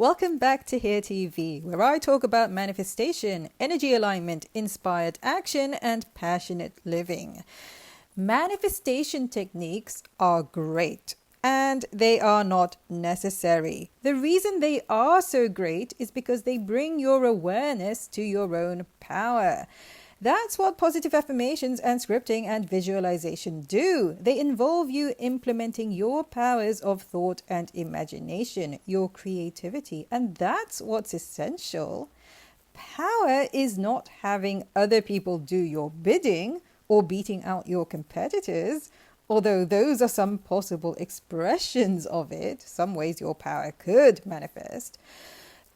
Welcome back to Here TV, where I talk about manifestation, energy alignment, inspired action, and passionate living. Manifestation techniques are great, and they are not necessary. The reason they are so great is because they bring your awareness to your own power. That's what positive affirmations and scripting and visualization do. They involve you implementing your powers of thought and imagination, your creativity, and that's what's essential. Power is not having other people do your bidding or beating out your competitors, although those are some possible expressions of it, some ways your power could manifest.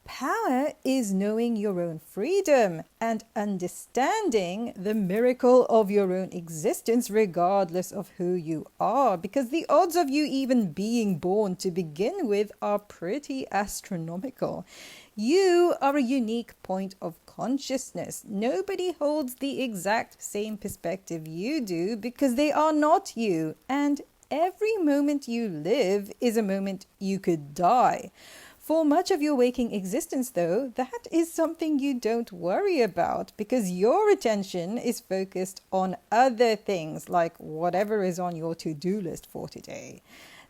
Power is knowing your own freedom and understanding the miracle of your own existence regardless of who you are, because the odds of you even being born to begin with are pretty astronomical. You are a unique point of consciousness. Nobody holds the exact same perspective you do because they are not you, and every moment you live is a moment you could die. For much of your waking existence, though, that is something you don't worry about because your attention is focused on other things like whatever is on your to-do list for today.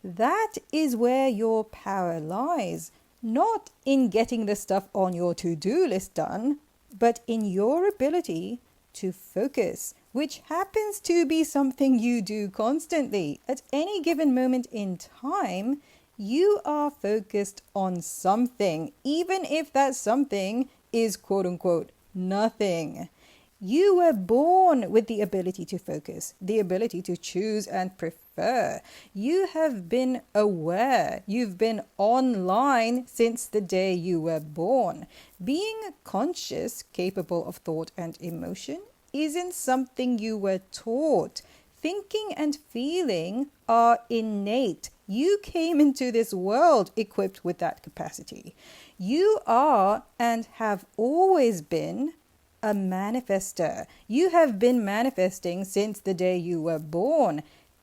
That is where your power lies, not in getting the stuff on your to-do list done, but in your ability to focus, which happens to be something you do constantly. At any given moment in time, you are focused on something, even if that something is quote unquote nothing. You were born with the ability to focus, the ability to choose and prefer. You have been aware. You've been online since the day you were born. Being conscious, capable of thought and emotion, isn't something you were taught. Thinking and feeling are innate. You came into this world equipped with that capacity. You are and have always been a manifester. You have been manifesting since the day you were born.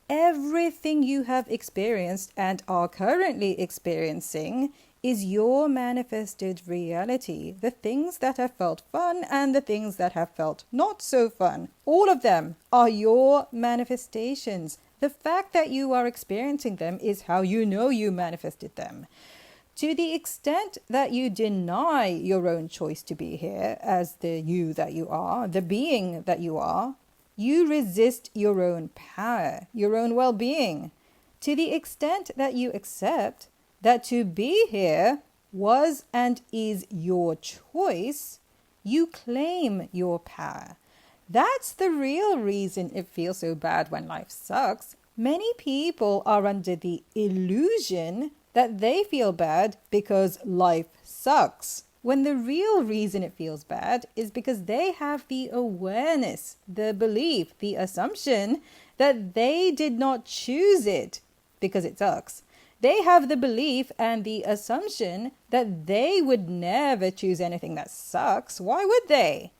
Everything you have experienced and are currently experiencing is your manifested reality. The things that have felt fun and the things that have felt not so fun, all of them are your manifestations. The fact that you are experiencing them is how you know you manifested them. To the extent that you deny your own choice to be here as the you that you are, the being that you are, you resist your own power, your own well-being. To the extent that you accept that to be here was and is your choice, you claim your power. That's the real reason it feels so bad when life sucks. Many people are under the illusion that they feel bad because life sucks, when the real reason it feels bad is because they have the awareness, the belief, the assumption that they did not choose it because it sucks. They have the belief and the assumption that they would never choose anything that sucks. Why would they?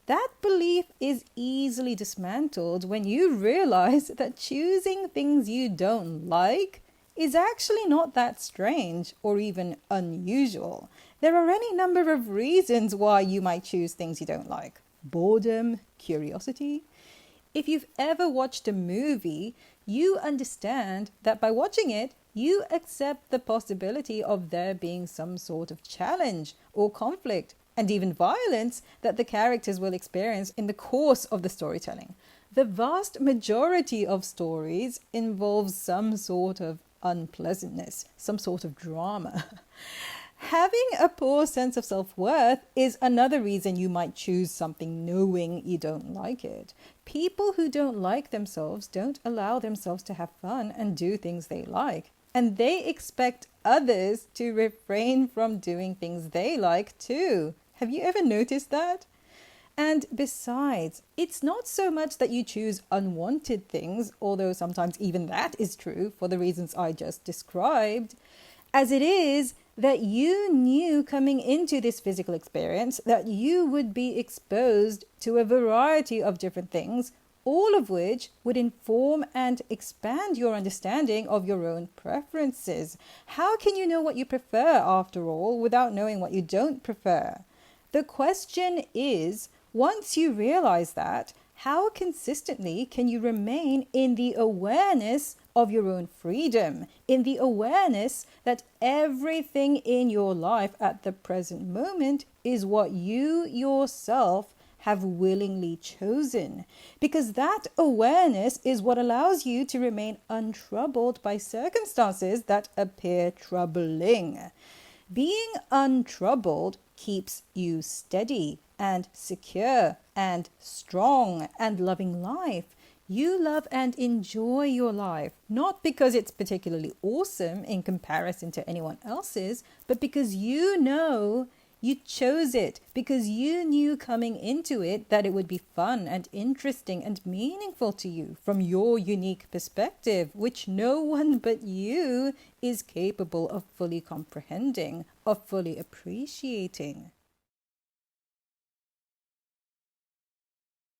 That belief is easily dismantled when you realize that choosing things you don't like is actually not that strange or even unusual. There are any number of reasons why you might choose things you don't like. Boredom, curiosity. If you've ever watched a movie, you understand that by watching it, you accept the possibility of there being some sort of challenge or conflict and even violence that the characters will experience in the course of the storytelling. The vast majority of stories involves some sort of unpleasantness, some sort of drama. Having a poor sense of self-worth is another reason you might choose something knowing you don't like it. People who don't like themselves don't allow themselves to have fun and do things they like. And they expect others to refrain from doing things they like too. Have you ever noticed that? And besides, it's not so much that you choose unwanted things, although sometimes even that is true for the reasons I just described, as it is that you knew coming into this physical experience that you would be exposed to a variety of different things, all of which would inform and expand your understanding of your own preferences. How can you know what you prefer, after all, without knowing what you don't prefer? The question is, once you realize that, how consistently can you remain in the awareness of your own freedom, in the awareness that everything in your life at the present moment is what you yourself have willingly chosen? Because that awareness is what allows you to remain untroubled by circumstances that appear troubling. Being untroubled keeps you steady and secure and strong and loving life. You love and enjoy your life, not because it's particularly awesome in comparison to anyone else's, but because you know you chose it, because you knew coming into it that it would be fun and interesting and meaningful to you from your unique perspective, which no one but you is capable of fully comprehending, of fully appreciating.